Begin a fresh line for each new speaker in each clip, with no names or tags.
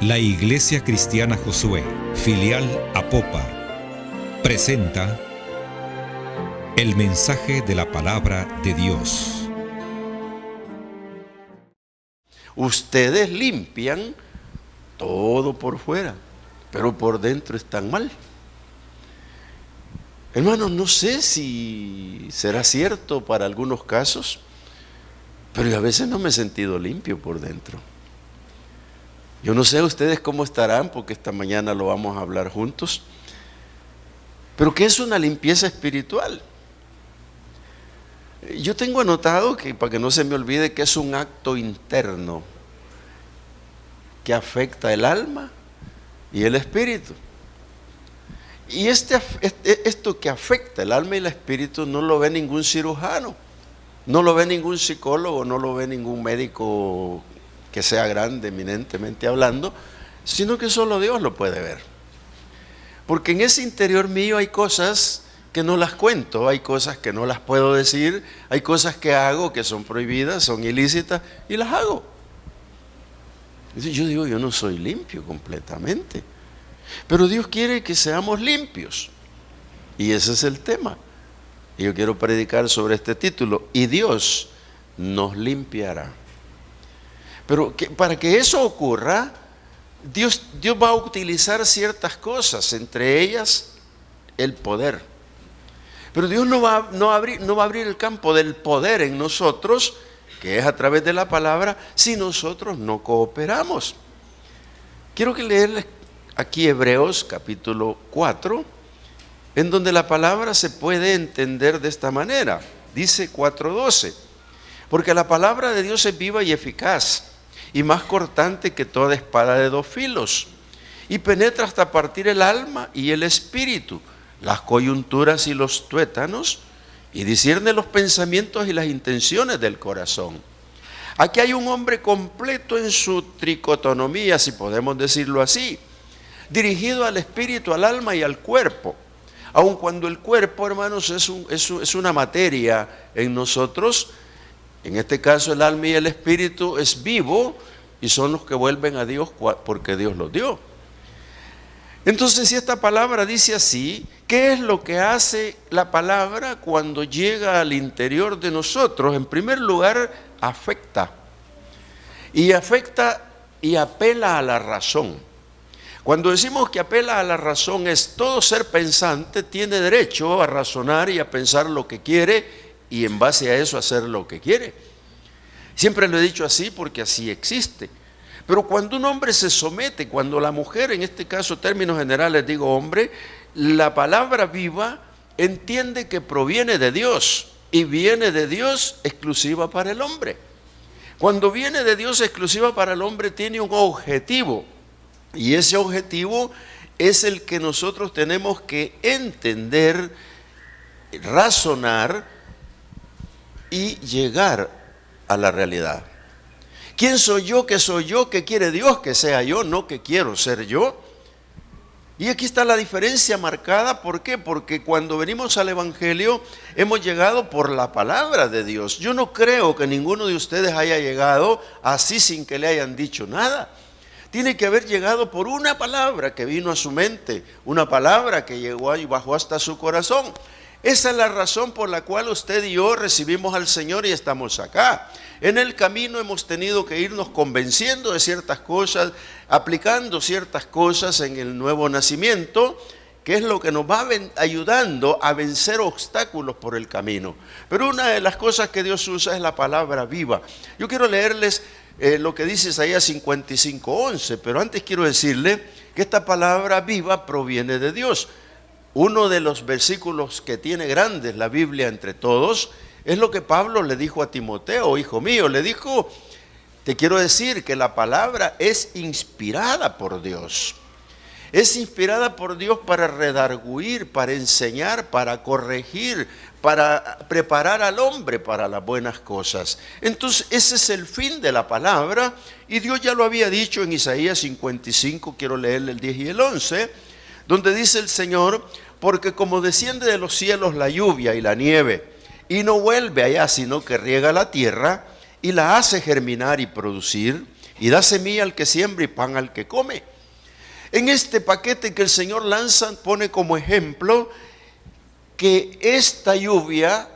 La Iglesia Cristiana Josué, filial Apopa, presenta el mensaje de la palabra de Dios.
Ustedes limpian todo por fuera, pero por dentro están mal. Hermanos, no sé si será cierto para algunos casos, pero yo a veces no me he sentido limpio por dentro. Yo no sé ustedes cómo estarán, porque esta mañana lo vamos a hablar juntos. Pero ¿qué es una limpieza espiritual? Yo tengo anotado que, para que no se me olvide, que es un acto interno que afecta el alma y el espíritu. Y esto que afecta el alma y el espíritu no lo ve ningún cirujano, no lo ve ningún psicólogo, no lo ve ningún médico que sea grande, eminentemente hablando, sino que solo Dios lo puede ver. Porque en ese interior mío hay cosas que no las cuento, hay cosas que no las puedo decir, hay cosas que hago que son prohibidas, son ilícitas, y las hago. Yo digo, yo no soy limpio completamente, pero Dios quiere que seamos limpios, y ese es el tema. Y yo quiero predicar sobre este título: y Dios nos limpiará. Pero para que eso ocurra, Dios va a utilizar ciertas cosas, entre ellas el poder. Pero Dios no va a abrir el campo del poder en nosotros, que es a través de la palabra, si nosotros no cooperamos. Quiero que leerles aquí Hebreos capítulo 4, en donde la palabra se puede entender de esta manera. Dice 4:12, porque la palabra de Dios es viva y eficaz, y más cortante que toda espada de dos filos, y penetra hasta partir el alma y el espíritu, las coyunturas y los tuétanos, y discierne los pensamientos y las intenciones del corazón. Aquí hay un hombre completo en su tricotonomía, si podemos decirlo así, dirigido al espíritu, al alma y al cuerpo. Aun cuando el cuerpo, hermanos, es una materia en nosotros, en este caso el alma y el espíritu es vivo y son los que vuelven a Dios porque Dios los dio. Entonces, si esta palabra dice así, ¿qué es lo que hace la palabra cuando llega al interior de nosotros? En primer lugar, afecta y apela a la razón. Cuando decimos que apela a la razón, es todo ser pensante tiene derecho a razonar y a pensar lo que quiere, y en base a eso hacer lo que quiere. Siempre lo he dicho así porque así existe. Pero cuando un hombre se somete, cuando la mujer, en este caso términos generales digo hombre, la palabra viva entiende que proviene de Dios y viene de Dios exclusiva para el hombre. Cuando viene de Dios exclusiva para el hombre tiene un objetivo, y ese objetivo es el que nosotros tenemos que entender, razonar y llegar a la realidad. ¿Quién soy yo? ¿Qué soy yo? ¿Qué quiere Dios que sea yo? No que quiero ser yo. Y aquí está la diferencia marcada. ¿Por qué? Porque cuando venimos al Evangelio hemos llegado por la palabra de Dios. Yo no creo que ninguno de ustedes haya llegado así sin que le hayan dicho nada. Tiene que haber llegado por una palabra que vino a su mente, una palabra que llegó y bajó hasta su corazón. Esa es la razón por la cual usted y yo recibimos al Señor y estamos acá. En el camino hemos tenido que irnos convenciendo de ciertas cosas, aplicando ciertas cosas en el nuevo nacimiento, que es lo que nos va ayudando a vencer obstáculos por el camino. Pero una de las cosas que Dios usa es la palabra viva. Yo quiero leerles lo que dice Isaías 55:11, pero antes quiero decirle que esta palabra viva proviene de Dios. Uno de los versículos que tiene grandes la Biblia entre todos es lo que Pablo le dijo a Timoteo: hijo mío, le dijo, te quiero decir que la palabra es inspirada por Dios. Es inspirada por Dios para redarguir, para enseñar, para corregir, para preparar al hombre para las buenas cosas. Entonces ese es el fin de la palabra, y Dios ya lo había dicho en Isaías 55, quiero leerle el 10 y el 11, donde dice el Señor: porque como desciende de los cielos la lluvia y la nieve, y no vuelve allá, sino que riega la tierra y la hace germinar y producir, y da semilla al que siembra y pan al que come. En este paquete que el Señor lanza, pone como ejemplo que esta lluvia,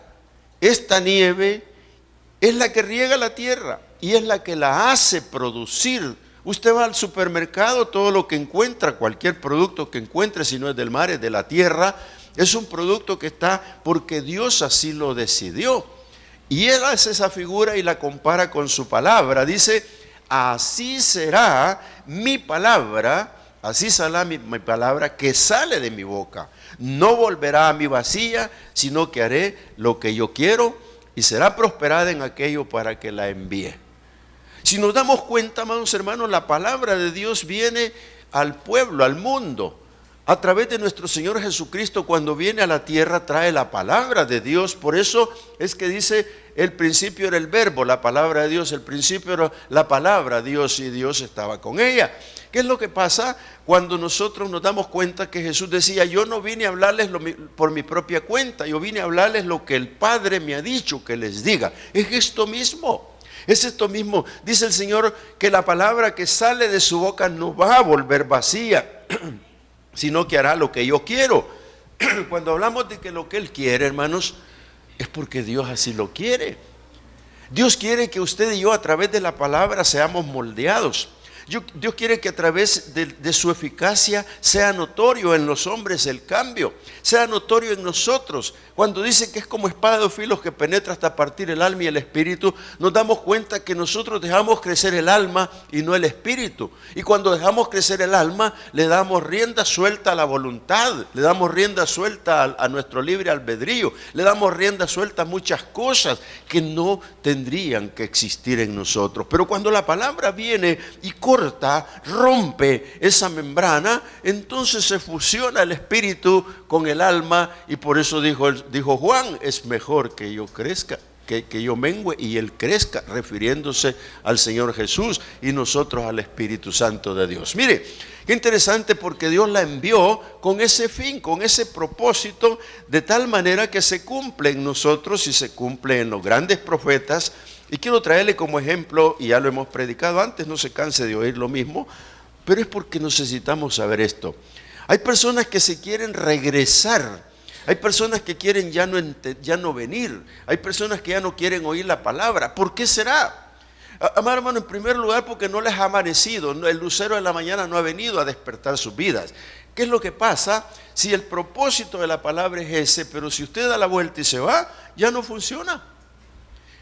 esta nieve, es la que riega la tierra y es la que la hace producir. Usted va al supermercado, todo lo que encuentra, cualquier producto que encuentre, si no es del mar, es de la tierra, es un producto que está porque Dios así lo decidió. Y Él hace esa figura y la compara con su palabra. Dice, así será mi palabra, así será mi palabra que sale de mi boca. No volverá a mí vacía, sino que haré lo que yo quiero y será prosperada en aquello para que la envíe. Si nos damos cuenta, amados hermanos, la palabra de Dios viene al pueblo, al mundo. A través de nuestro Señor Jesucristo, cuando viene a la tierra, trae la palabra de Dios. Por eso es que dice, el principio era el verbo, la palabra de Dios. El principio era la palabra de Dios y Dios estaba con ella. ¿Qué es lo que pasa cuando nosotros nos damos cuenta que Jesús decía, yo no vine a hablarles por mi propia cuenta, yo vine a hablarles lo que el Padre me ha dicho que les diga? Es esto mismo. Es esto mismo. Dice el Señor que la palabra que sale de su boca no va a volver vacía, sino que hará lo que yo quiero. Cuando hablamos de que lo que Él quiere, hermanos, es porque Dios así lo quiere. Dios quiere que usted y yo a través de la palabra seamos moldeados. Dios quiere que a través de su eficacia sea notorio en los hombres el cambio, sea notorio en nosotros. Cuando dice que es como espada de dos filos que penetra hasta partir el alma y el espíritu, nos damos cuenta que nosotros dejamos crecer el alma y no el espíritu. Y cuando dejamos crecer el alma, le damos rienda suelta a la voluntad, le damos rienda suelta a nuestro libre albedrío, le damos rienda suelta a muchas cosas que no tendrían que existir en nosotros. Pero cuando la palabra viene y rompe esa membrana, entonces se fusiona el espíritu con el alma, y por eso dijo Juan, es mejor que yo crezca, que yo mengüe y Él crezca, refiriéndose al Señor Jesús y nosotros al Espíritu Santo de Dios. Mire, qué interesante, porque Dios la envió con ese fin, con ese propósito, de tal manera que se cumple en nosotros y se cumple en los grandes profetas. Y quiero traerle como ejemplo, y ya lo hemos predicado antes, no se canse de oír lo mismo, pero es porque necesitamos saber esto. Hay personas que se quieren regresar, hay personas que quieren ya no venir, hay personas que ya no quieren oír la palabra. ¿Por qué será? Amado hermano, en primer lugar porque no les ha amanecido, el lucero de la mañana no ha venido a despertar sus vidas. ¿Qué es lo que pasa? Si el propósito de la palabra es ese, pero si usted da la vuelta y se va, ya no funciona.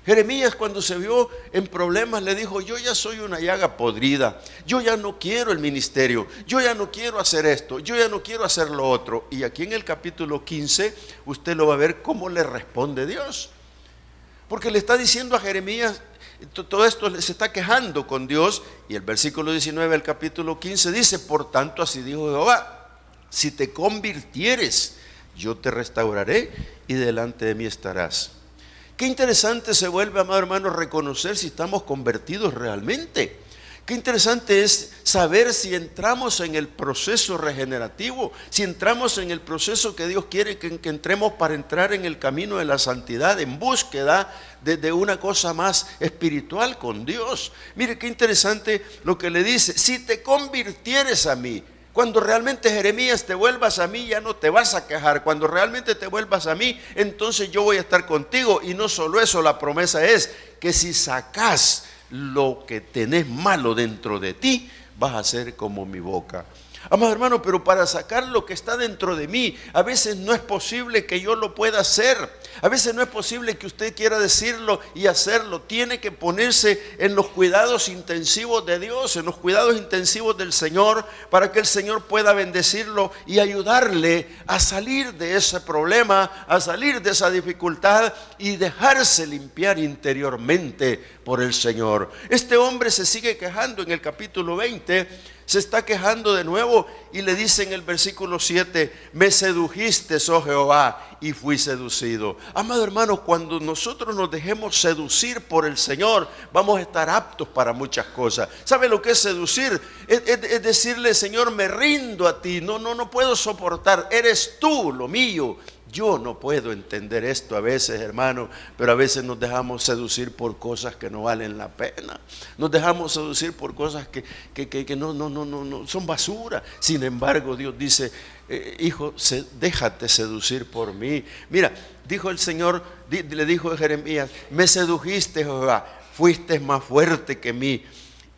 Jeremías, cuando se vio en problemas, le dijo, yo ya soy una llaga podrida, yo ya no quiero el ministerio, yo ya no quiero hacer esto, yo ya no quiero hacer lo otro. Y aquí en el capítulo 15 usted lo va a ver cómo le responde Dios, porque le está diciendo a Jeremías, todo esto se está quejando con Dios. Y el versículo 19 del capítulo 15 dice, por tanto así dijo Jehová, si te convirtieres, yo te restauraré y delante de mí estarás. Qué interesante se vuelve, amado hermano, reconocer si estamos convertidos realmente. Qué interesante es saber si entramos en el proceso regenerativo, si entramos en el proceso que Dios quiere que entremos para entrar en el camino de la santidad, en búsqueda de una cosa más espiritual con Dios. Mire qué interesante lo que le dice, si te convirtieres a mí. Cuando realmente, Jeremías, te vuelvas a mí, ya no te vas a quejar. Cuando realmente te vuelvas a mí, entonces yo voy a estar contigo. Y no solo eso, la promesa es que si sacas lo que tenés malo dentro de ti, vas a ser como mi boca. Amado hermano, pero para sacar lo que está dentro de mí, a veces no es posible que yo lo pueda hacer. A veces no es posible que usted quiera decirlo y hacerlo. Tiene que ponerse en los cuidados intensivos de Dios, en los cuidados intensivos del Señor, para que el Señor pueda bendecirlo y ayudarle a salir de ese problema, a salir de esa dificultad y dejarse limpiar interiormente por el Señor. Este hombre se sigue quejando en el capítulo 20. Se está quejando de nuevo y le dice en el versículo 7, me sedujiste, oh Jehová, y fui seducido. Amado hermano, cuando nosotros nos dejemos seducir por el Señor, vamos a estar aptos para muchas cosas. ¿Sabe lo que es seducir? Es decirle, Señor, me rindo a ti, no puedo soportar, eres tú lo mío. Yo no puedo entender esto a veces, hermano, pero a veces nos dejamos seducir por cosas que no valen la pena. Nos dejamos seducir por cosas que no son basura. Sin embargo, Dios dice, hijo, déjate seducir por mí. Mira, dijo el Señor, le dijo a Jeremías, me sedujiste, Jehová, fuiste más fuerte que mí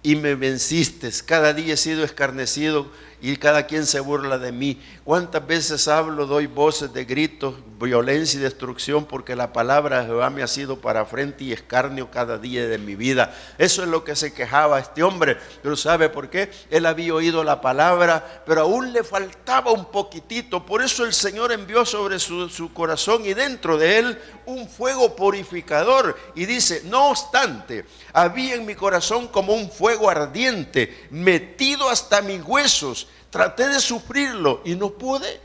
y me venciste. Cada día he sido escarnecido y cada quien se burla de mí. ¿Cuántas veces hablo, doy voces de gritos, violencia y destrucción? Porque la palabra de Jehová me ha sido para frente y escarnio cada día de mi vida. Eso es lo que se quejaba este hombre. Pero ¿sabe por qué? Él había oído la palabra, pero aún le faltaba un poquitito. Por eso el Señor envió sobre su corazón y dentro de él un fuego purificador. Y dice, no obstante, había en mi corazón como un fuego ardiente, metido hasta mis huesos. Traté de sufrirlo y no pude.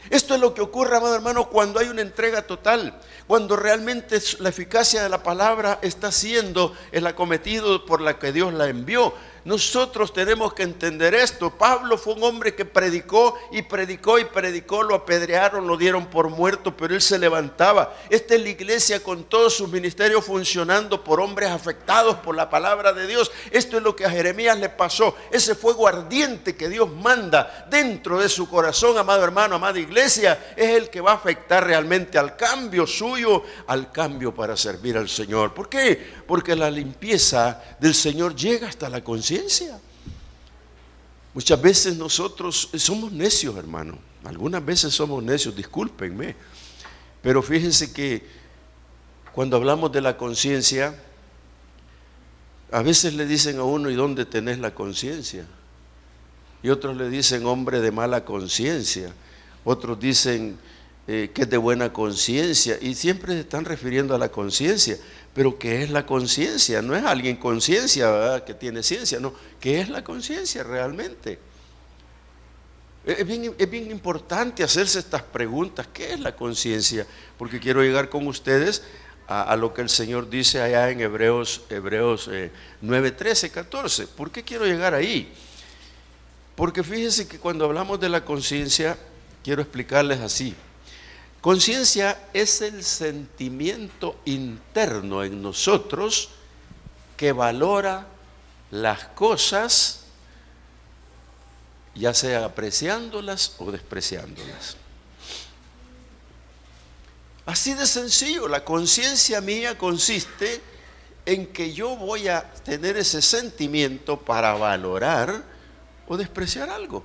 Esto es lo que ocurre, amado hermano, cuando hay una entrega total, cuando realmente la eficacia de la palabra está siendo el acometido por la que Dios la envió. Nosotros tenemos que entender esto. Pablo fue un hombre que predicó y predicó y predicó, lo apedrearon, lo dieron por muerto, pero él se levantaba. Esta es la iglesia con todos sus ministerios funcionando por hombres afectados por la palabra de Dios. Esto es lo que a Jeremías le pasó. Ese fuego ardiente que Dios manda dentro de su corazón, amado hermano, amada iglesia, es el que va a afectar realmente al cambio suyo, al cambio para servir al Señor. ¿Por qué? Porque la limpieza del Señor llega hasta la conciencia. Muchas veces nosotros somos necios, hermano. Algunas veces somos necios, discúlpenme. Pero fíjense que cuando hablamos de la conciencia, a veces le dicen a uno, ¿y dónde tenés la conciencia? Y otros le dicen, hombre de mala conciencia. Otros dicen que es de buena conciencia. Y siempre se están refiriendo a la conciencia. Pero ¿qué es la conciencia? No es alguien conciencia, ¿verdad?, que tiene ciencia, no. ¿Qué es la conciencia realmente? Es bien importante hacerse estas preguntas. ¿Qué es la conciencia? Porque quiero llegar con ustedes a lo que el Señor dice allá en Hebreos 9, 13, 14. ¿Por qué quiero llegar ahí? Porque fíjense que cuando hablamos de la conciencia, quiero explicarles así. Conciencia es el sentimiento interno en nosotros que valora las cosas, ya sea apreciándolas o despreciándolas. Así de sencillo, la conciencia mía consiste en que yo voy a tener ese sentimiento para valorar o despreciar algo.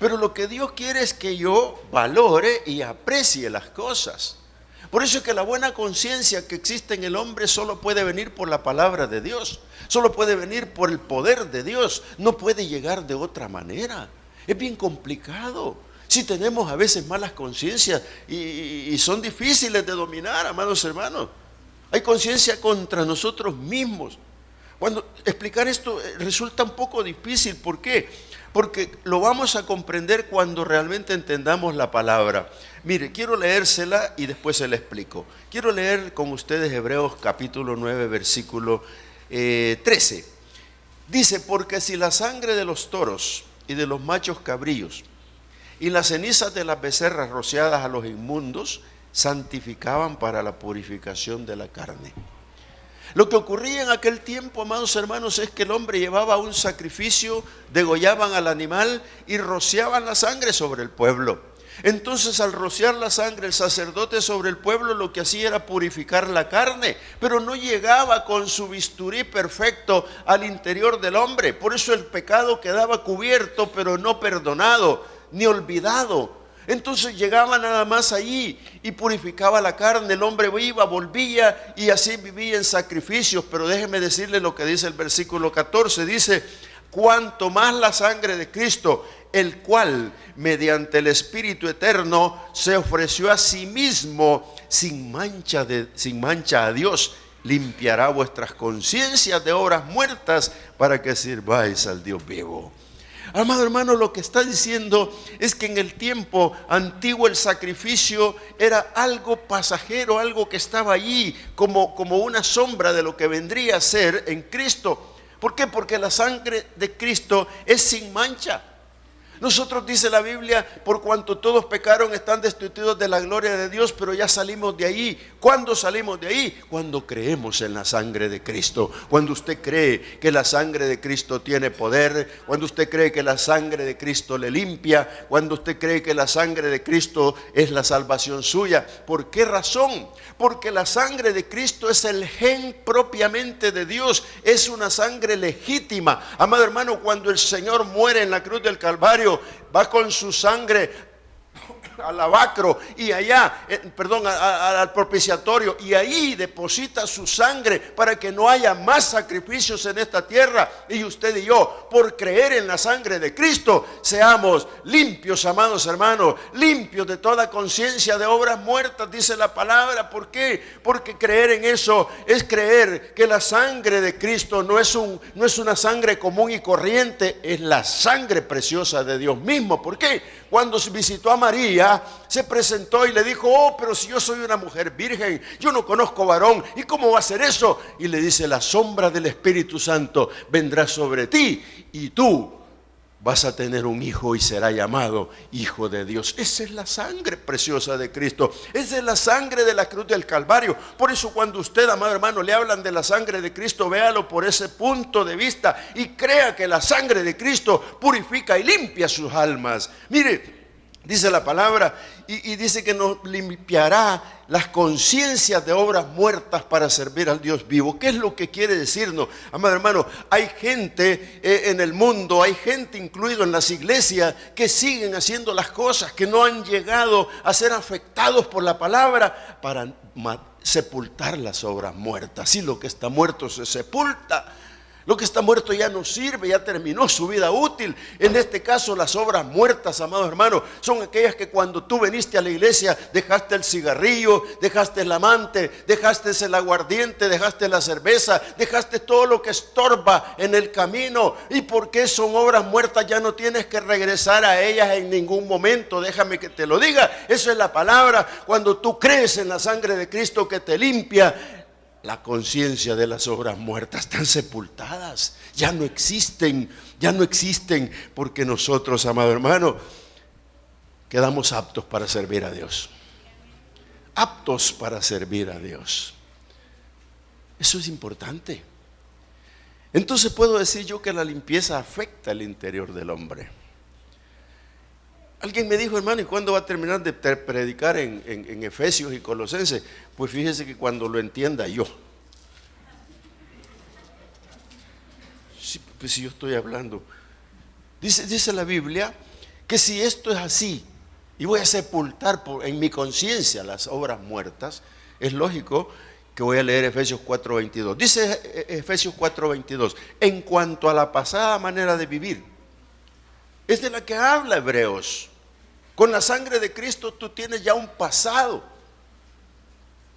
Pero lo que Dios quiere es que yo valore y aprecie las cosas. Por eso es que la buena conciencia que existe en el hombre solo puede venir por la palabra de Dios. Solo puede venir por el poder de Dios. No puede llegar de otra manera. Es bien complicado. Si tenemos a veces malas conciencias y son difíciles de dominar, amados hermanos. Hay conciencia contra nosotros mismos. Cuando explicar esto resulta un poco difícil. ¿Por qué? Porque lo vamos a comprender cuando realmente entendamos la palabra. Mire, quiero leérsela y después se la explico. Quiero leer con ustedes Hebreos capítulo 9, versículo 13. Dice, porque si la sangre de los toros y de los machos cabríos y las cenizas de las becerras rociadas a los inmundos santificaban para la purificación de la carne. Lo que ocurría en aquel tiempo, amados hermanos, es que el hombre llevaba un sacrificio, degollaban al animal y rociaban la sangre sobre el pueblo. Entonces, al rociar la sangre el sacerdote sobre el pueblo, lo que hacía era purificar la carne, pero no llegaba con su bisturí perfecto al interior del hombre. Por eso el pecado quedaba cubierto, pero no perdonado ni olvidado. Entonces llegaba nada más allí y purificaba la carne. El hombre iba, volvía y así vivía en sacrificios. Pero déjeme decirle lo que dice el versículo 14. Dice, cuanto más la sangre de Cristo, el cual mediante el Espíritu Eterno se ofreció a sí mismo sin mancha a Dios, limpiará vuestras conciencias de obras muertas para que sirváis al Dios vivo. Amado hermano, lo que está diciendo es que en el tiempo antiguo el sacrificio era algo pasajero, algo que estaba allí como una sombra de lo que vendría a ser en Cristo. ¿Por qué? Porque la sangre de Cristo es sin mancha. Nosotros, dice la Biblia, por cuanto todos pecaron, están destituidos de la gloria de Dios, pero ya salimos de ahí. ¿Cuándo salimos de ahí? Cuando creemos en la sangre de Cristo. Cuando usted cree que la sangre de Cristo tiene poder, cuando usted cree que la sangre de Cristo le limpia, cuando usted cree que la sangre de Cristo es la salvación suya. ¿Por qué razón? Porque la sangre de Cristo es el gen propiamente de Dios, es una sangre legítima. Amado hermano, cuando el Señor muere en la cruz del Calvario, va con su sangre al lavacro y allá, al propiciatorio, y ahí deposita su sangre para que no haya más sacrificios en esta tierra. Y usted y yo, por creer en la sangre de Cristo, seamos limpios, amados hermanos, limpios de toda conciencia de obras muertas, dice la palabra. ¿Por qué? Porque creer en eso es creer que la sangre de Cristo no es una sangre común y corriente, es la sangre preciosa de Dios mismo. ¿Por qué? Cuando visitó a María, se presentó y le dijo: oh, pero si yo soy una mujer virgen, yo no conozco varón, ¿y cómo va a ser eso? Y le dice: la sombra del Espíritu Santo vendrá sobre ti y tú vas a tener un hijo y será llamado Hijo de Dios. Esa es la sangre preciosa de Cristo. Esa es la sangre de la cruz del Calvario. Por eso cuando usted, amado hermano, le hablan de la sangre de Cristo, véalo por ese punto de vista y crea que la sangre de Cristo purifica y limpia sus almas. Mire, dice la palabra y dice que nos limpiará las conciencias de obras muertas para servir al Dios vivo. ¿Qué es lo que quiere decirnos? Amado hermano, hay gente en el mundo, hay gente incluido en las iglesias que siguen haciendo las cosas, que no han llegado a ser afectados por la palabra para sepultar las obras muertas. Si lo que está muerto se sepulta, lo que está muerto ya no sirve, ya terminó su vida útil. En este caso, las obras muertas, amados hermanos, son aquellas que cuando tú viniste a la iglesia dejaste el cigarrillo, dejaste el amante, dejaste el aguardiente, dejaste la cerveza, dejaste todo lo que estorba en el camino. ¿Y por qué son obras muertas? Ya no tienes que regresar a ellas en ningún momento. Déjame que te lo diga. Eso es la palabra. Cuando tú crees en la sangre de Cristo que te limpia, la conciencia de las obras muertas están sepultadas, ya no existen, porque nosotros, amado hermano, quedamos aptos para servir a Dios. Aptos para servir a Dios. Eso es importante. Entonces puedo decir yo que la limpieza afecta el interior del hombre. Alguien me dijo: hermano, ¿y cuándo va a terminar de predicar en Efesios y Colosenses? Pues fíjese que cuando lo entienda yo. Sí, pues si yo estoy hablando. Dice la Biblia que si esto es así y voy a sepultar en mi conciencia las obras muertas, es lógico que voy a leer Efesios 4:22. Dice Efesios 4:22: en cuanto a la pasada manera de vivir. Es de la que habla Hebreos. Con la sangre de Cristo tú tienes ya un pasado.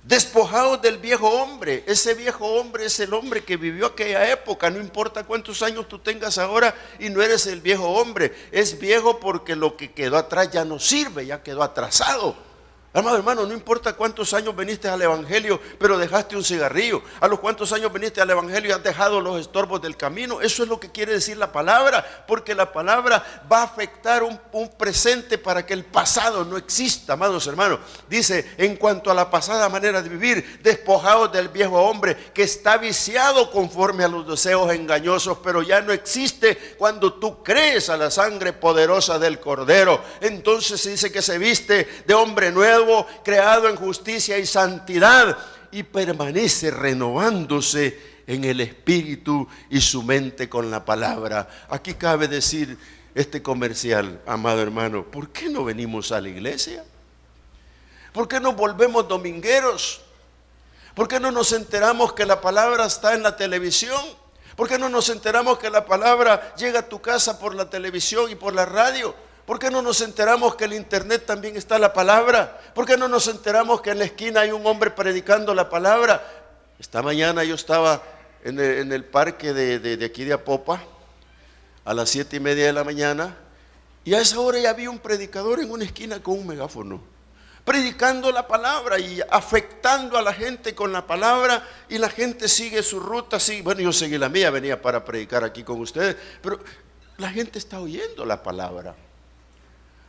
Despojados del viejo hombre. Ese viejo hombre es el hombre que vivió aquella época. No importa cuántos años tú tengas ahora y no eres el viejo hombre. Es viejo porque lo que quedó atrás ya no sirve, ya quedó atrasado. Amado hermano, no importa cuántos años viniste al evangelio, pero dejaste un cigarrillo. A los cuántos años viniste al evangelio y has dejado los estorbos del camino. Eso es lo que quiere decir la palabra, porque la palabra va a afectar un presente para que el pasado no exista, amados hermanos. Dice: en cuanto a la pasada manera de vivir, despojados del viejo hombre que está viciado conforme a los deseos engañosos, pero ya no existe cuando tú crees a la sangre poderosa del Cordero. Entonces se dice que se viste de hombre nuevo, creado en justicia y santidad, y permanece renovándose en el espíritu y su mente con la palabra. Aquí cabe decir este comercial, amado hermano: ¿por qué no venimos a la iglesia? ¿Por qué no volvemos domingueros? ¿Por qué no nos enteramos que la palabra está en la televisión? ¿Por qué no nos enteramos que la palabra llega a tu casa por la televisión y por la radio? ¿Por qué no nos enteramos que en el internet también está la palabra? ¿Por qué no nos enteramos que en la esquina hay un hombre predicando la palabra? Esta mañana yo estaba en el parque de aquí de Apopa, a las 7:30 de la mañana, y a esa hora ya había un predicador en una esquina con un megáfono, predicando la palabra y afectando a la gente con la palabra, y la gente sigue su ruta, sigue. Bueno, yo seguí la mía, venía para predicar aquí con ustedes, pero la gente está oyendo la palabra.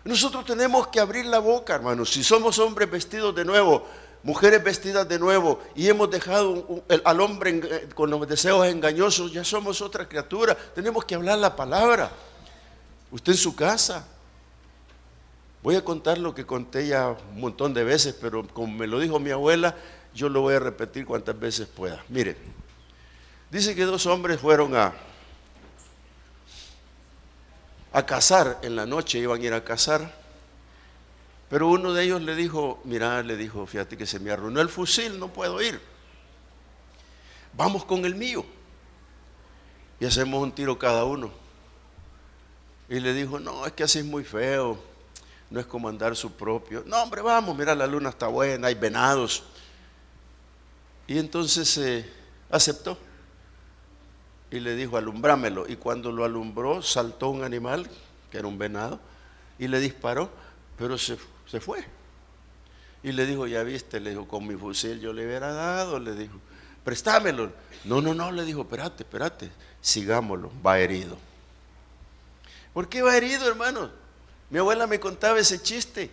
Nosotros tenemos que abrir la boca, hermanos. Si somos hombres vestidos de nuevo, mujeres vestidas de nuevo, y hemos dejado al hombre con los deseos engañosos, ya somos otra criatura. Tenemos que hablar la palabra. Usted en su casa. Voy a contar lo que conté ya un montón de veces, pero como me lo dijo mi abuela, yo lo voy a repetir cuantas veces pueda. Mire, dice que 2 hombres fueron a cazar en la noche, iban a ir a cazar, pero uno de ellos le dijo, mira, le dijo, fíjate que se me arruinó el fusil, no puedo ir, vamos con el mío y hacemos un tiro cada uno. Y le dijo, no, es que así es muy feo, no es como andar su propio. No, hombre, vamos, mira, la luna está buena, hay venados. Y entonces aceptó y le dijo, alumbrámelo. Y cuando lo alumbró, saltó un animal, que era un venado, y le disparó, pero se fue. Y le dijo, ya viste, le dijo, con mi fusil yo le hubiera dado, le dijo, préstamelo. No, le dijo, espérate, sigámoslo, va herido. ¿Por qué va herido, hermano? Mi abuela me contaba ese chiste.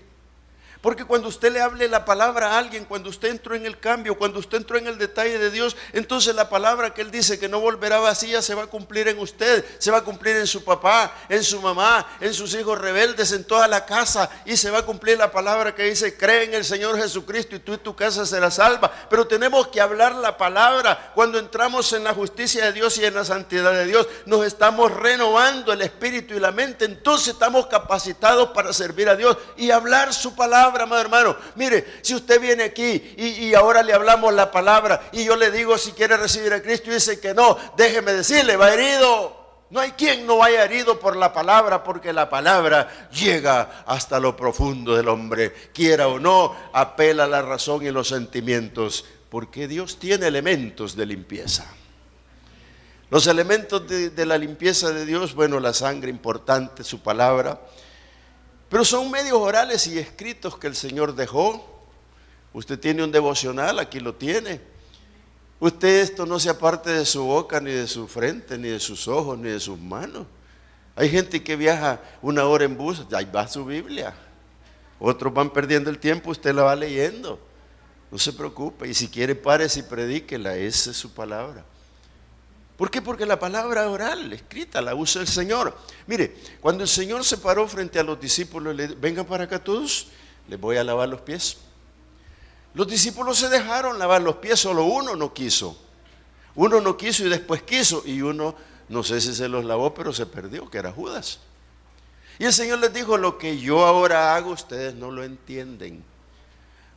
Porque cuando usted le hable la palabra a alguien, cuando usted entró en el cambio, cuando usted entró en el detalle de Dios, entonces la palabra que Él dice que no volverá vacía se va a cumplir en usted, se va a cumplir en su papá, en su mamá, en sus hijos rebeldes, en toda la casa, y se va a cumplir la palabra que dice, cree en el Señor Jesucristo y tú y tu casa serás salva. Pero tenemos que hablar la palabra. Cuando entramos en la justicia de Dios y en la santidad de Dios, nos estamos renovando el espíritu y la mente, entonces estamos capacitados para servir a Dios y hablar su palabra. Amado hermano, mire, si usted viene aquí y ahora le hablamos la palabra y yo le digo si quiere recibir a Cristo y dice que no, déjeme decirle, va herido. No hay quien no vaya herido por la palabra, porque la palabra llega hasta lo profundo del hombre, quiera o no, apela a la razón y los sentimientos, porque Dios tiene elementos de limpieza. Los elementos de la limpieza de Dios, bueno, la sangre importante, su palabra, pero son medios orales y escritos que el Señor dejó. Usted tiene un devocional, aquí lo tiene. Usted esto no se aparte de su boca, ni de su frente, ni de sus ojos, ni de sus manos. Hay gente que viaja 1 hora en bus, ahí va su Biblia. Otros van perdiendo el tiempo, usted la va leyendo. No se preocupe, y si quiere párese y predíquela, esa es su palabra. ¿Por qué? Porque la palabra oral, escrita, la usa el Señor. Mire, cuando el Señor se paró frente a los discípulos, le dijo, vengan para acá todos, les voy a lavar los pies. Los discípulos se dejaron lavar los pies, solo uno no quiso. Uno no quiso y después quiso, y uno, no sé si se los lavó, pero se perdió, que era Judas. Y el Señor les dijo, lo que yo ahora hago, ustedes no lo entienden.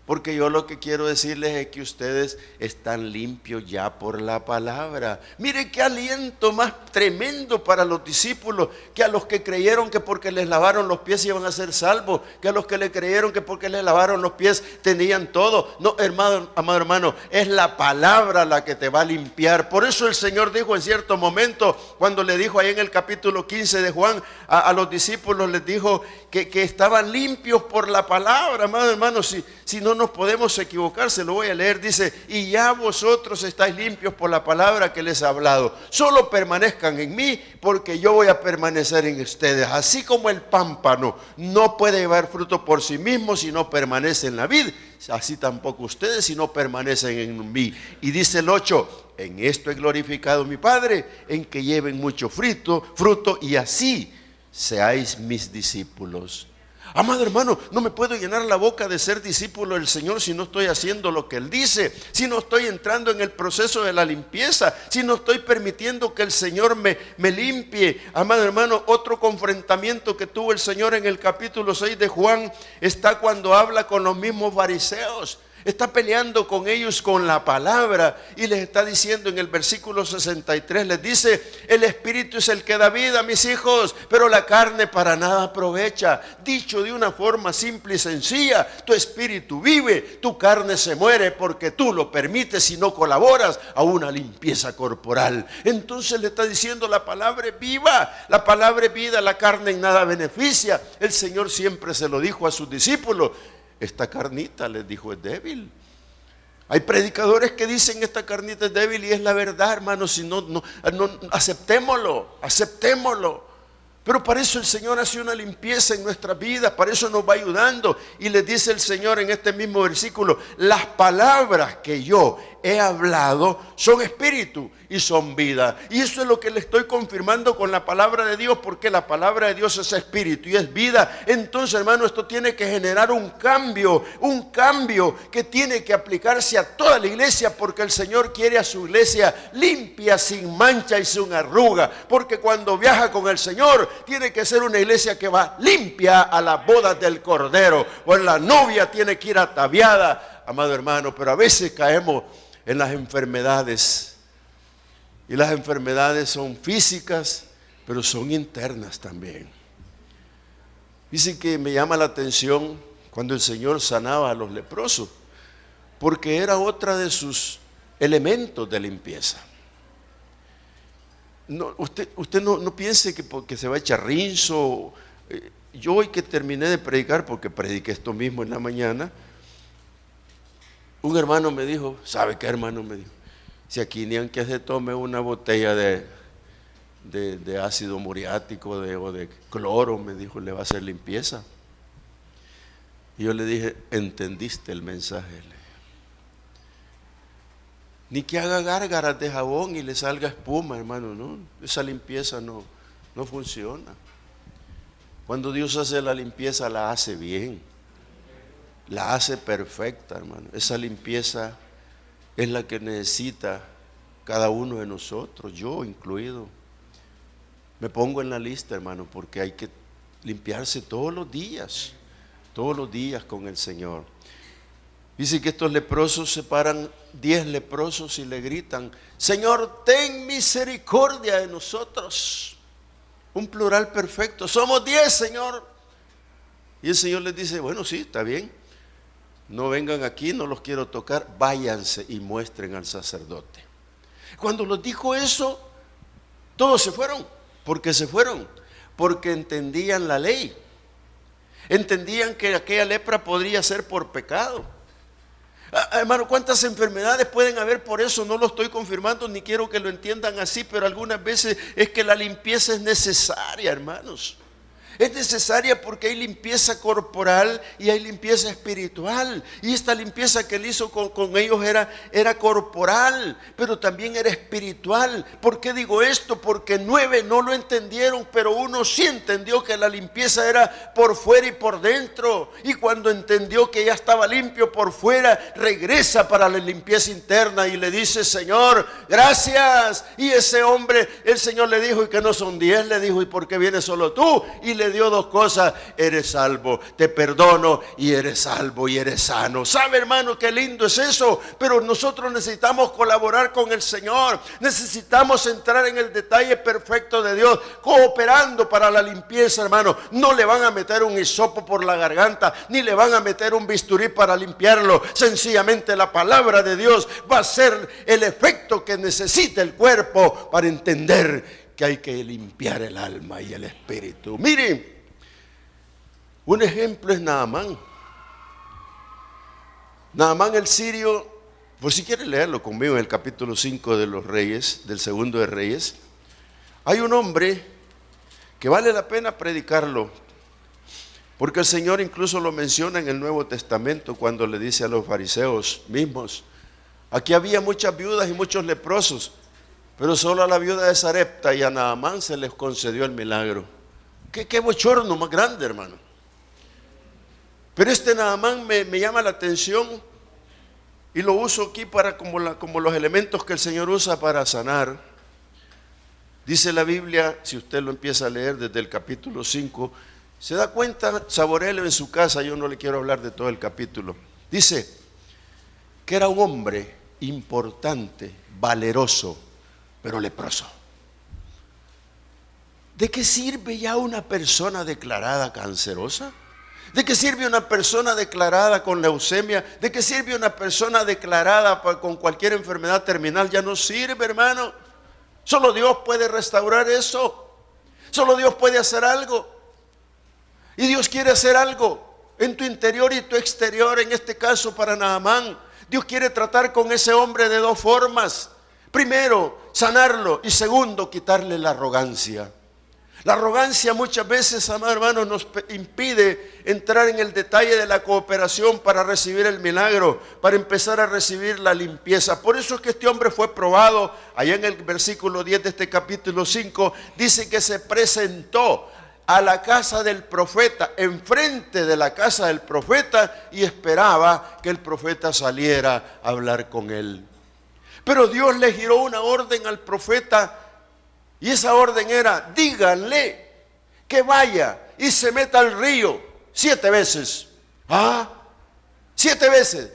Porque yo lo que quiero decirles es que ustedes están limpios ya por la palabra. Mire qué aliento más tremendo para los discípulos, que a los que creyeron que porque les lavaron los pies iban a ser salvos, que a los que le creyeron que porque les lavaron los pies tenían todo. No, hermano, amado hermano, es la palabra la que te va a limpiar. Por eso el Señor dijo en cierto momento, cuando le dijo ahí en el capítulo 15 de Juan, a los discípulos les dijo que estaban limpios por la palabra. Amado hermano, si no nos podemos equivocar, se lo voy a leer, dice, y ya vosotros estáis limpios por la palabra que les he hablado, solo permanezcan en mí, porque yo voy a permanecer en ustedes, así como el pámpano no puede llevar fruto por sí mismo si no permanece en la vid, así tampoco ustedes si no permanecen en mí. Y dice el 8, en esto he glorificado a mi Padre, en que lleven mucho fruto y así seáis mis discípulos. Amado hermano, no me puedo llenar la boca de ser discípulo del Señor si no estoy haciendo lo que Él dice, si no estoy entrando en el proceso de la limpieza, si no estoy permitiendo que el Señor me limpie. Amado hermano, otro confrontamiento que tuvo el Señor en el capítulo 6 de Juan está cuando habla con los mismos fariseos. Está peleando con ellos con la palabra y les está diciendo en el versículo 63, les dice: el espíritu es el que da vida, mis hijos, pero la carne para nada aprovecha. Dicho de una forma simple y sencilla, tu espíritu vive, tu carne se muere porque tú lo permites y no colaboras a una limpieza corporal. Entonces le está diciendo: la palabra es viva, la palabra es vida, la carne en nada beneficia. El Señor siempre se lo dijo a sus discípulos. Esta carnita, les dijo, es débil. Hay predicadores que dicen: esta carnita es débil, y es la verdad, hermanos. Si no, aceptémoslo. Pero para eso el Señor hace una limpieza en nuestras vidas, para eso nos va ayudando. Y les dice el Señor en este mismo versículo: las palabras que yo he hablado son espíritu y son vida. Y eso es lo que le estoy confirmando con la palabra de Dios, porque la palabra de Dios es espíritu y es vida. Entonces, hermano, esto tiene que generar un cambio que tiene que aplicarse a toda la iglesia, porque el Señor quiere a su iglesia limpia, sin mancha y sin arruga. Porque cuando viaja con el Señor, tiene que ser una iglesia que va limpia a las bodas del Cordero, o en la novia tiene que ir ataviada, amado hermano. Pero a veces caemos en las enfermedades, y las enfermedades son físicas, pero son internas también. Dicen que me llama la atención cuando el Señor sanaba a los leprosos, porque era otra de sus elementos de limpieza. No, usted no piense que porque se va a echar rinzo. Yo hoy que terminé de predicar, porque prediqué esto mismo en la mañana, un hermano me dijo: ¿sabe qué, hermano? Me dijo: si aquí ni aunque se tome una botella de ácido muriático o de cloro, me dijo, le va a hacer limpieza. Y yo le dije: ¿entendiste el mensaje? Ni que haga gárgaras de jabón y le salga espuma, hermano, no. Esa limpieza no funciona. Cuando Dios hace la limpieza, la hace bien, la hace perfecta, hermano. Esa limpieza es la que necesita cada uno de nosotros, yo incluido. Me pongo en la lista, hermano, porque hay que limpiarse todos los días con el Señor. Dice que estos leprosos se paran 10 leprosos y le gritan: Señor, ten misericordia de nosotros. Un plural perfecto. Somos 10, Señor. Y el Señor les dice: bueno, sí, está bien. No vengan aquí, no los quiero tocar. Váyanse y muestren al sacerdote. Cuando los dijo eso, todos se fueron. ¿Por qué se fueron? Porque entendían la ley. Entendían que aquella lepra podría ser por pecado. Hermano, ¿cuántas enfermedades pueden haber por eso? No lo estoy confirmando, ni quiero que lo entiendan así, pero algunas veces es que la limpieza es necesaria, hermanos. Es necesaria porque hay limpieza corporal y hay limpieza espiritual. Y esta limpieza que él hizo con ellos era corporal, pero también era espiritual. ¿Por qué digo esto? Porque 9 no lo entendieron, pero 1 sí entendió que la limpieza era por fuera y por dentro. Y cuando entendió que ya estaba limpio por fuera, regresa para la limpieza interna y le dice: Señor, gracias. Y ese hombre, el Señor le dijo: y que no son 10, le dijo: ¿y por qué vienes solo tú? Y le dio 2 cosas: eres salvo, te perdono, y eres salvo y eres sano. ¿Sabe, hermano, qué lindo es eso? Pero nosotros necesitamos colaborar con el Señor. Necesitamos entrar en el detalle perfecto de Dios, cooperando para la limpieza, hermano. No le van a meter un hisopo por la garganta, ni le van a meter un bisturí para limpiarlo. Sencillamente la palabra de Dios va a ser el efecto que necesita el cuerpo para entender que hay que limpiar el alma y el espíritu. Miren, un ejemplo es Naamán. Naamán el sirio, por si quiere leerlo conmigo en el capítulo 5 de los Reyes, del segundo de Reyes. Hay un hombre que vale la pena predicarlo, porque el Señor incluso lo menciona en el Nuevo Testamento cuando le dice a los fariseos mismos: aquí había muchas viudas y muchos leprosos, pero solo a la viuda de Sarepta y a Naamán se les concedió el milagro. Qué bochorno más grande, hermano. Pero este Naamán me llama la atención, y lo uso aquí para como los elementos que el Señor usa para sanar. Dice la Biblia, si usted lo empieza a leer desde el capítulo 5, se da cuenta, saboréelo en su casa, yo no le quiero hablar de todo el capítulo. Dice: que era un hombre importante, valeroso, pero leproso. ¿De qué sirve ya una persona declarada cancerosa? ¿De qué sirve una persona declarada con leucemia? ¿De qué sirve una persona declarada con cualquier enfermedad terminal? Ya no sirve, hermano. Solo Dios puede restaurar eso. Solo Dios puede hacer algo. Y Dios quiere hacer algo en tu interior y tu exterior, en este caso para Naamán. Dios quiere tratar con ese hombre de dos formas. Primero, sanarlo, y segundo, quitarle la arrogancia. La arrogancia muchas veces, amados hermanos, nos impide entrar en el detalle de la cooperación para recibir el milagro, para empezar a recibir la limpieza. Por eso es que este hombre fue probado. Allá en el versículo 10 de este capítulo 5, dice que se presentó a la casa del profeta, enfrente de la casa del profeta, y esperaba que el profeta saliera a hablar con él. Pero Dios le giró una orden al profeta, y esa orden era: díganle que vaya y se meta al río 7 veces. 7 veces.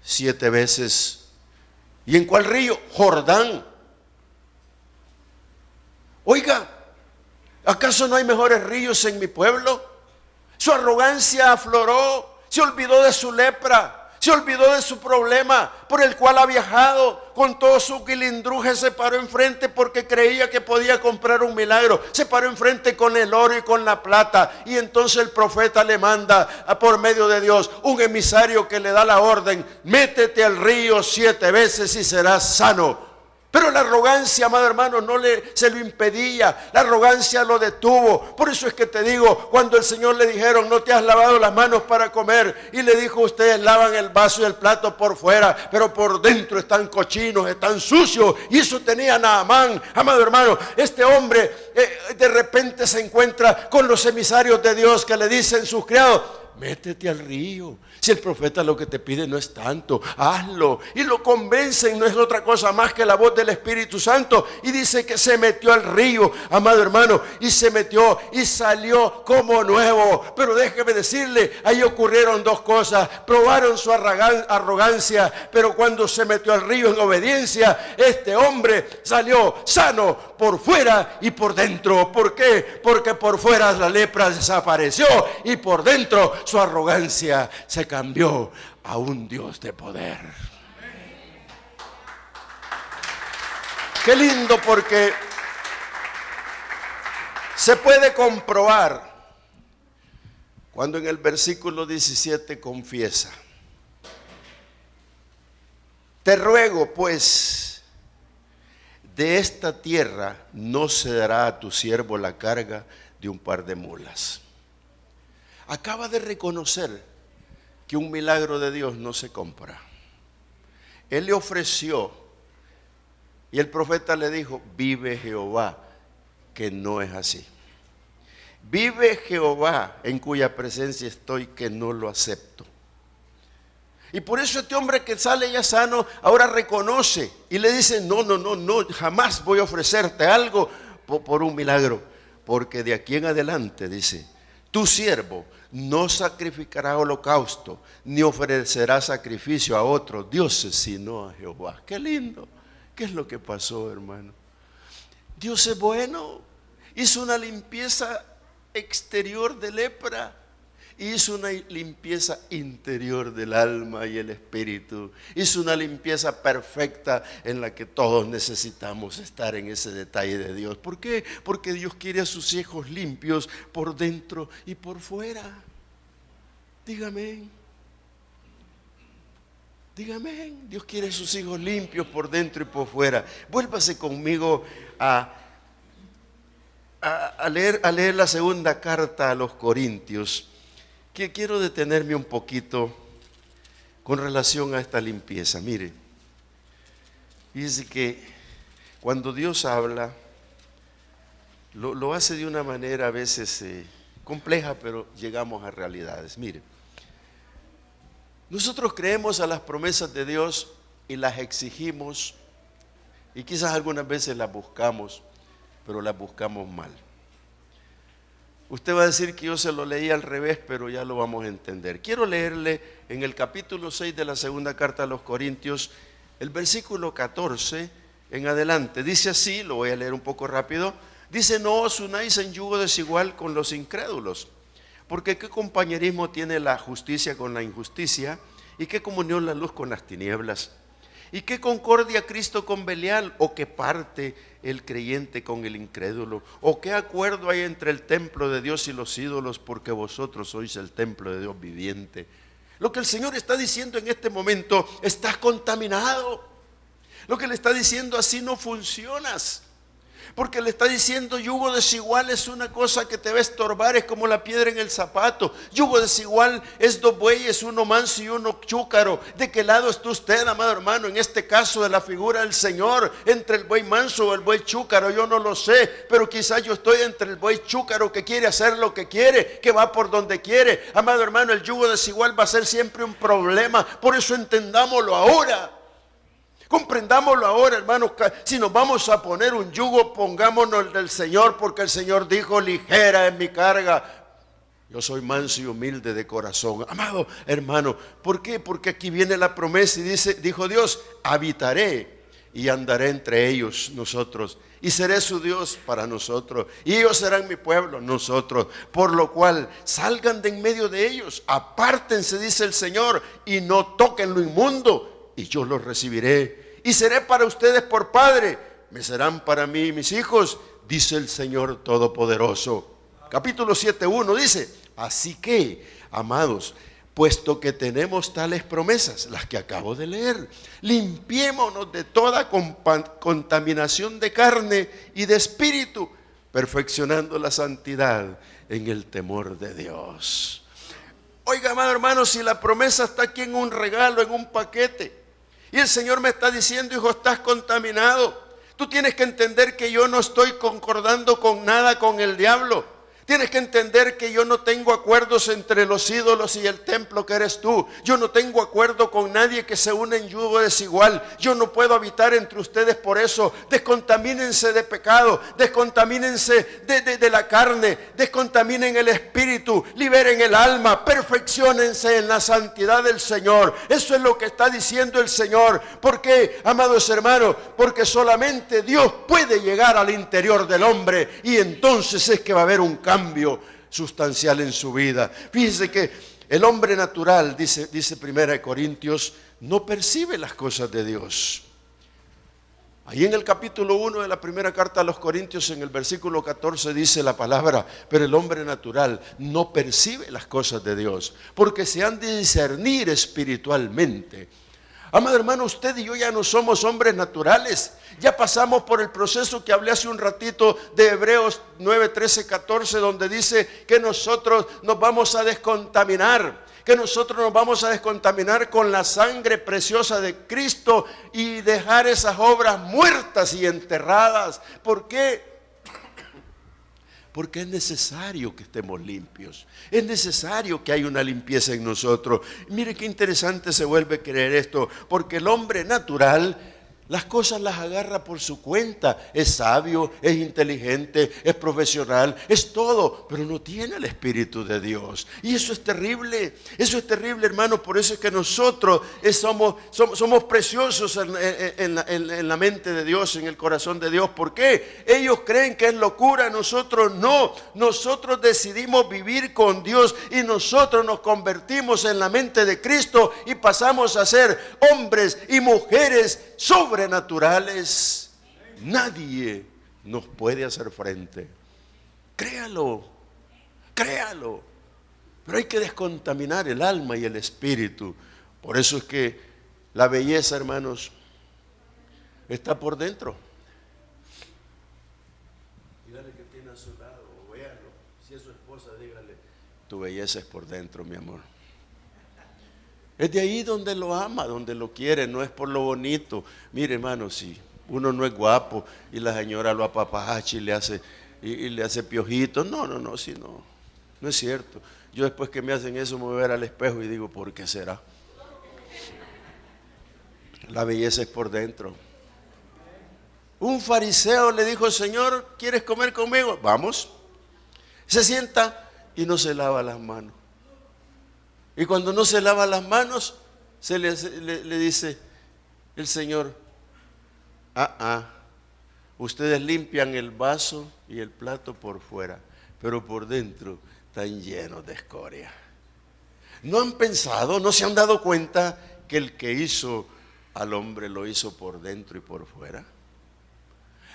7 veces. ¿Y en cuál río? Jordán. Oiga, ¿acaso no hay mejores ríos en mi pueblo? Su arrogancia afloró, se olvidó de su lepra. Se olvidó de su problema por el cual ha viajado. Con todo su quilindruje se paró enfrente porque creía que podía comprar un milagro. Se paró enfrente con el oro y con la plata. Y entonces el profeta le manda por medio de Dios un emisario que le da la orden: métete al río 7 veces y serás sano. Pero la arrogancia, amado hermano, se lo impedía. La arrogancia lo detuvo. Por eso es que te digo, cuando el Señor le dijeron: no te has lavado las manos para comer, y le dijo: ustedes lavan el vaso y el plato por fuera, pero por dentro están cochinos, están sucios. Y eso tenía Naamán. Amado hermano, este hombre de repente se encuentra con los emisarios de Dios que le dicen sus criados: métete al río. Si el profeta lo que te pide no es tanto, hazlo. Y lo convencen, no es otra cosa más que la voz del Espíritu Santo. Y dice que se metió al río, amado hermano, y se metió y salió como nuevo. Pero déjeme decirle, ahí ocurrieron dos cosas. Probaron su arrogancia, pero cuando se metió al río en obediencia, este hombre salió sano por fuera y por dentro. ¿Por qué? Porque por fuera la lepra desapareció y por dentro su arrogancia se cambió a un Dios de poder. Qué lindo, porque se puede comprobar cuando en el versículo 17 confiesa: te ruego pues, de esta tierra no se dará a tu siervo la carga de un par de mulas. Acaba de reconocer que un milagro de Dios no se compra. Él le ofreció, y el profeta le dijo: vive Jehová, que no es así. Vive Jehová, en cuya presencia estoy, que no lo acepto. Y por eso este hombre que sale ya sano, ahora reconoce y le dice: no, jamás voy a ofrecerte algo por un milagro, porque de aquí en adelante, dice, tu siervo no sacrificará holocausto, ni ofrecerá sacrificio a otros dioses, sino a Jehová. Qué lindo. ¿Qué es lo que pasó, hermano? Dios es bueno. Hizo una limpieza exterior de lepra, hizo una limpieza interior del alma y el espíritu. Hizo una limpieza perfecta en la que todos necesitamos estar en ese detalle de Dios. ¿Por qué? Porque Dios quiere a sus hijos limpios por dentro y por fuera. Dígame. Dígame. Dios quiere a sus hijos limpios por dentro y por fuera. Vuélvase conmigo a leer la segunda carta a los Corintios, que quiero detenerme un poquito con relación a esta limpieza. Mire, dice que cuando Dios habla, lo hace de una manera a veces compleja, pero llegamos a realidades. Mire, nosotros creemos a las promesas de Dios y las exigimos, y quizás algunas veces las buscamos, pero las buscamos mal. Usted va a decir que yo se lo leí al revés, pero ya lo vamos a entender. Quiero leerle en el capítulo 6 de la segunda carta a los Corintios, el versículo 14 en adelante. Dice así, lo voy a leer un poco rápido. Dice: no os unáis en yugo desigual con los incrédulos, porque ¿qué compañerismo tiene la justicia con la injusticia? ¿Y qué comunión la luz con las tinieblas? ¿Y qué concordia Cristo con Belial? ¿O qué parte el creyente con el incrédulo? ¿O qué acuerdo hay entre el templo de Dios y los ídolos? Porque vosotros sois el templo de Dios viviente. Lo que el Señor está diciendo en este momento: estás contaminado. Lo que le está diciendo: así no funcionas. Porque le está diciendo: yugo desigual es una cosa que te va a estorbar, es como la piedra en el zapato. Yugo desigual es dos bueyes, uno manso y uno chúcaro. ¿De qué lado está usted, amado hermano? En este caso de la figura del Señor, entre el buey manso o el buey chúcaro, yo no lo sé, pero quizás yo estoy entre el buey chúcaro que quiere hacer lo que quiere, que va por donde quiere. Amado hermano, el yugo desigual va a ser siempre un problema. Por eso entendámoslo ahora. Comprendámoslo ahora, hermanos. Si nos vamos a poner un yugo, pongámonos el del Señor, porque el Señor dijo: ligera es mi carga, yo soy manso y humilde de corazón. Amado hermano, ¿por qué? Porque aquí viene la promesa y dijo Dios: habitaré y andaré entre ellos, nosotros, y seré su Dios para nosotros, y ellos serán mi pueblo, nosotros. Por lo cual, salgan de en medio de ellos, apártense, dice el Señor, y no toquen lo inmundo, y yo los recibiré, y seré para ustedes por padre, me serán para mí mis hijos, dice el Señor Todopoderoso. Capítulo 7:1 dice: así que, amados, puesto que tenemos tales promesas, las que acabo de leer, limpiémonos de toda contaminación de carne y de espíritu, perfeccionando la santidad en el temor de Dios. Oiga, amado hermano, si la promesa está aquí en un regalo, en un paquete, y el Señor me está diciendo: hijo, estás contaminado. Tú tienes que entender que yo no estoy concordando con nada con el diablo. Tienes que entender que yo no tengo acuerdos entre los ídolos y el templo que eres tú. Yo no tengo acuerdo con nadie que se une en yugo desigual. Yo no puedo habitar entre ustedes por eso. Descontamínense de pecado, descontamínense de la carne, descontaminen el espíritu, liberen el alma, perfecciónense en la santidad del Señor. Eso es lo que está diciendo el Señor. ¿Por qué, amados hermanos? Porque solamente Dios puede llegar al interior del hombre, y entonces es que va a haber un cambio sustancial en su vida. Fíjense que el hombre natural, dice 1 Corintios, no percibe las cosas de Dios. Ahí en el capítulo 1 de la primera carta a los Corintios, en el versículo 14, dice la palabra: pero el hombre natural no percibe las cosas de Dios, porque se han de discernir espiritualmente. Amado hermano, usted y yo ya no somos hombres naturales. Ya pasamos por el proceso que hablé hace un ratito de Hebreos 9, 13, 14, donde dice que nosotros nos vamos a descontaminar, que nosotros nos vamos a descontaminar con la sangre preciosa de Cristo y dejar esas obras muertas y enterradas. ¿Por qué? Porque es necesario que estemos limpios. Es necesario que haya una limpieza en nosotros. Mire qué interesante se vuelve a creer esto. Porque el hombre natural las cosas las agarra por su cuenta. Es sabio, es inteligente, es profesional, es todo, pero no tiene el Espíritu de Dios. Y eso es terrible. Eso es terrible, hermano. Por eso es que nosotros somos preciosos en la mente de Dios, en el corazón de Dios. ¿Por qué? Ellos creen que es locura, nosotros no. Nosotros decidimos vivir con Dios y nosotros nos convertimos en la mente de Cristo y pasamos a ser hombres y mujeres sobrenaturales. Nadie nos puede hacer frente. Créalo, créalo. Pero hay que descontaminar el alma y el espíritu. Por eso es que la belleza, hermanos, está por dentro. Dígale que tiene a su lado, o véalo. Si es su esposa, dígale: tu belleza es por dentro, mi amor. Es de ahí donde lo ama, donde lo quiere, no es por lo bonito. Mire, hermano, si uno no es guapo y la señora lo apapacha y le hace piojitos, no, si no es cierto. Yo después que me hacen eso me voy a ver al espejo y digo: ¿por qué será? La belleza es por dentro. Un fariseo le dijo: Señor, ¿quieres comer conmigo? Vamos. Se sienta y no se lava las manos. Y cuando no se lava las manos, le dice el Señor: ustedes limpian el vaso y el plato por fuera, pero por dentro están llenos de escoria. ¿No han pensado, no se han dado cuenta que el que hizo al hombre lo hizo por dentro y por fuera?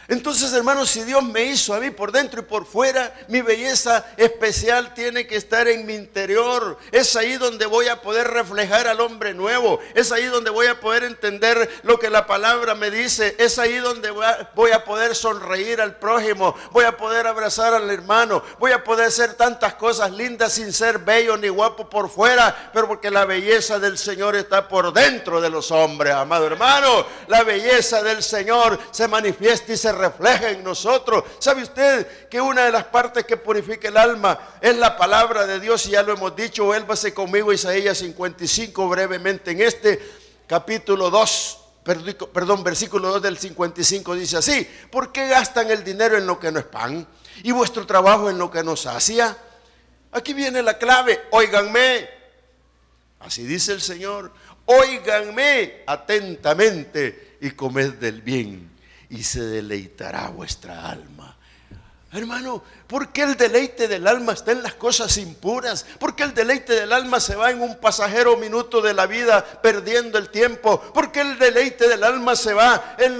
Entonces, hermanos, si Dios me hizo a mí por dentro y por fuera, mi belleza especial tiene que estar en mi interior. Es ahí donde voy a poder reflejar al hombre nuevo. Es ahí donde voy a poder entender lo que la palabra me dice. Es ahí donde voy a poder sonreír al prójimo. Voy a poder abrazar al hermano. Voy a poder hacer tantas cosas lindas sin ser bello ni guapo por fuera, pero porque la belleza del Señor está por dentro de los hombres, amado hermano. La belleza del Señor se manifiesta y se refleja en nosotros. ¿Sabe usted que una de las partes que purifica el alma es la palabra de Dios? Y ya lo hemos dicho. Vuélvase conmigo a Isaías 55 brevemente. En este capítulo 2, versículo 2 del 55 dice así: ¿por qué gastan el dinero en lo que no es pan y vuestro trabajo en lo que no sacia? Aquí viene la clave: óiganme. Así dice el Señor: óiganme atentamente y comed del bien, y se deleitará vuestra alma. Hermano, ¿por qué el deleite del alma está en las cosas impuras? ¿Por qué el deleite del alma se va en un pasajero minuto de la vida perdiendo el tiempo? ¿Por qué el deleite del alma se va en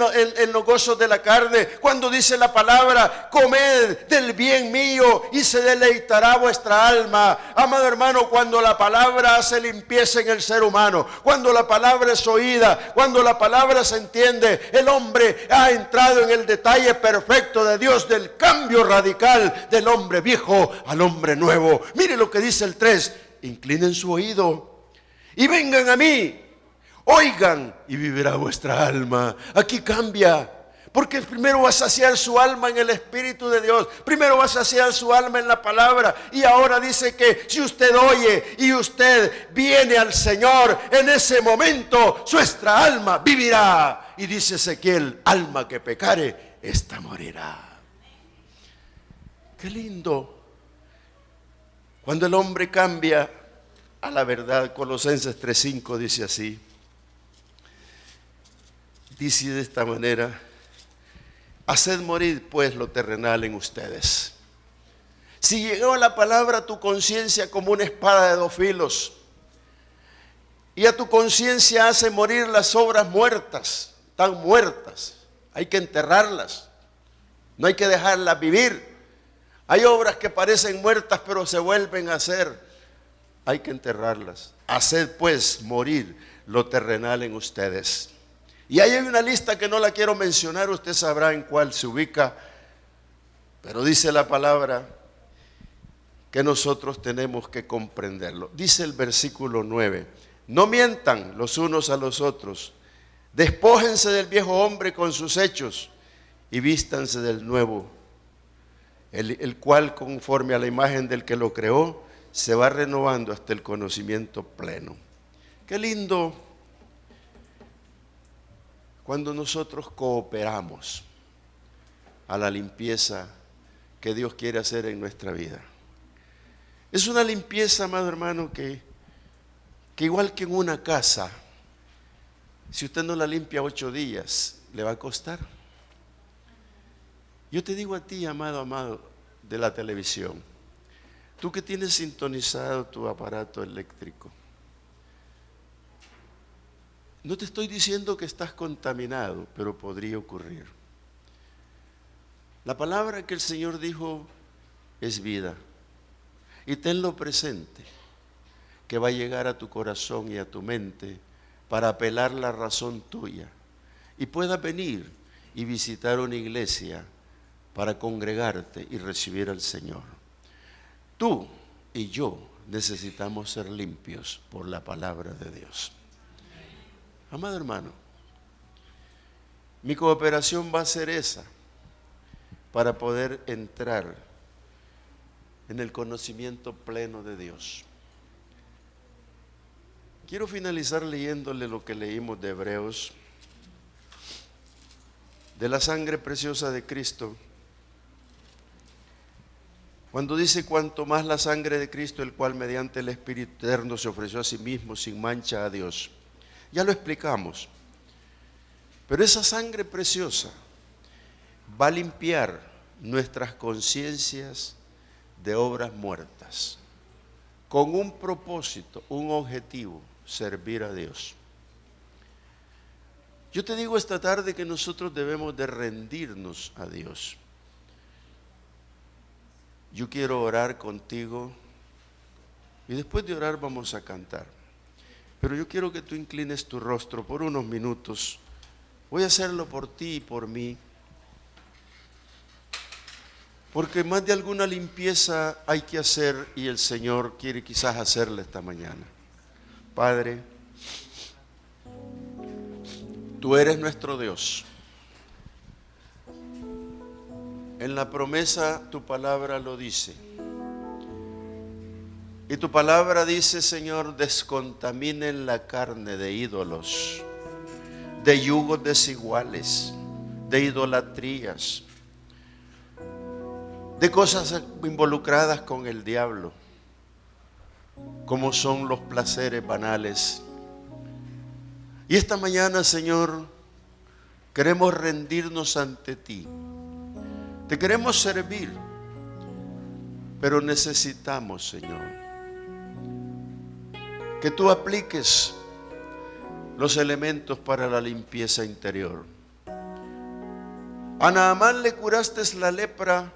los gozos de la carne? Cuando dice la palabra: comed del bien mío y se deleitará vuestra alma. Amado hermano, cuando la palabra hace limpieza en el ser humano, cuando la palabra es oída, cuando la palabra se entiende, el hombre ha entrado en el detalle perfecto de Dios, del cambio radical del hombre viejo al hombre nuevo. Mire lo que dice el 3: inclinen su oído y vengan a mí, oigan y vivirá vuestra alma. Aquí cambia, porque primero va a saciar su alma en el Espíritu de Dios, primero va a saciar su alma en la palabra, y ahora dice que si usted oye y usted viene al Señor, en ese momento nuestra alma vivirá. Y dice Ezequiel: alma que pecare, esta morirá. Qué lindo cuando el hombre cambia a la verdad. Colosenses 3:5 dice así, dice de esta manera: haced morir pues lo terrenal en ustedes. Si llegó la palabra a tu conciencia como una espada de dos filos, y a tu conciencia hace morir las obras muertas, están muertas, hay que enterrarlas, no hay que dejarlas vivir. Hay obras que parecen muertas pero se vuelven a hacer, hay que enterrarlas. Haced pues morir lo terrenal en ustedes. Y ahí hay una lista que no la quiero mencionar, usted sabrá en cuál se ubica, pero dice la palabra que nosotros tenemos que comprenderlo. Dice el versículo 9: no mientan los unos a los otros, despójense del viejo hombre con sus hechos y vístanse del nuevo, el cual conforme a la imagen del que lo creó se va renovando hasta el conocimiento pleno. Qué lindo cuando nosotros cooperamos a la limpieza que Dios quiere hacer en nuestra vida. Es una limpieza, amado hermano, que igual que en una casa, si usted no la limpia 8 días, le va a costar. Yo te digo a ti, amado de la televisión, tú que tienes sintonizado tu aparato eléctrico, no te estoy diciendo que estás contaminado, pero podría ocurrir. La palabra que el Señor dijo es vida, y tenlo presente, que va a llegar a tu corazón y a tu mente para apelar la razón tuya, y puedas venir y visitar una iglesia para congregarte y recibir al Señor. Tú y yo necesitamos ser limpios por la palabra de Dios. Amado hermano, mi cooperación va a ser esa, para poder entrar en el conocimiento pleno de Dios. Quiero finalizar leyéndole lo que leímos de Hebreos, de la sangre preciosa de Cristo. Cuando dice cuanto más la sangre de Cristo, el cual mediante el Espíritu eterno se ofreció a sí mismo sin mancha a Dios. Ya lo explicamos. Pero esa sangre preciosa va a limpiar nuestras conciencias de obras muertas, con un propósito, un objetivo: servir a Dios. Yo te digo esta tarde que nosotros debemos de rendirnos a Dios. Yo quiero orar contigo y después de orar vamos a cantar. Pero yo quiero que tú inclines tu rostro por unos minutos. Voy a hacerlo por ti y por mí, porque más de alguna limpieza hay que hacer y el Señor quiere quizás hacerla esta mañana. Padre, tú eres nuestro Dios. En la promesa tu palabra lo dice. Y tu palabra dice, Señor, descontaminen la carne de ídolos, de yugos desiguales, de idolatrías, de cosas involucradas con el diablo, como son los placeres banales. Y esta mañana, Señor, queremos rendirnos ante ti. Te queremos servir, pero necesitamos, Señor, que tú apliques los elementos para la limpieza interior. A Naamán le curaste la lepra,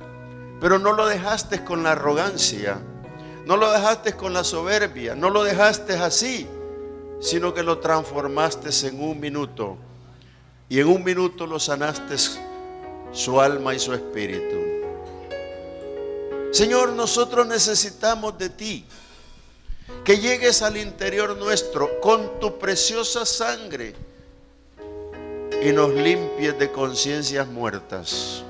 pero no lo dejaste con la arrogancia, no lo dejaste con la soberbia, no lo dejaste así, sino que lo transformaste en un minuto, y en un minuto lo sanaste su alma y su espíritu. Señor, nosotros necesitamos de ti, que llegues al interior nuestro con tu preciosa sangre y nos limpies de conciencias muertas,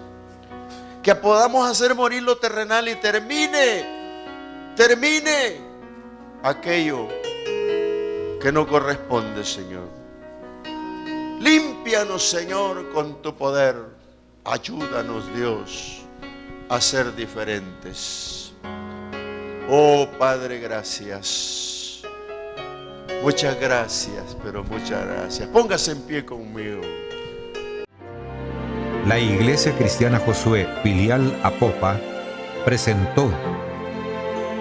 que podamos hacer morir lo terrenal y termine aquello que no corresponde, Señor. Límpianos, Señor, con tu poder. Ayúdanos, Dios, a ser diferentes. Oh Padre, gracias. Muchas gracias, pero muchas gracias. Póngase en pie conmigo.
La Iglesia Cristiana Josué Filial Apopa presentó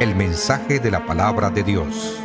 el mensaje de la palabra de Dios.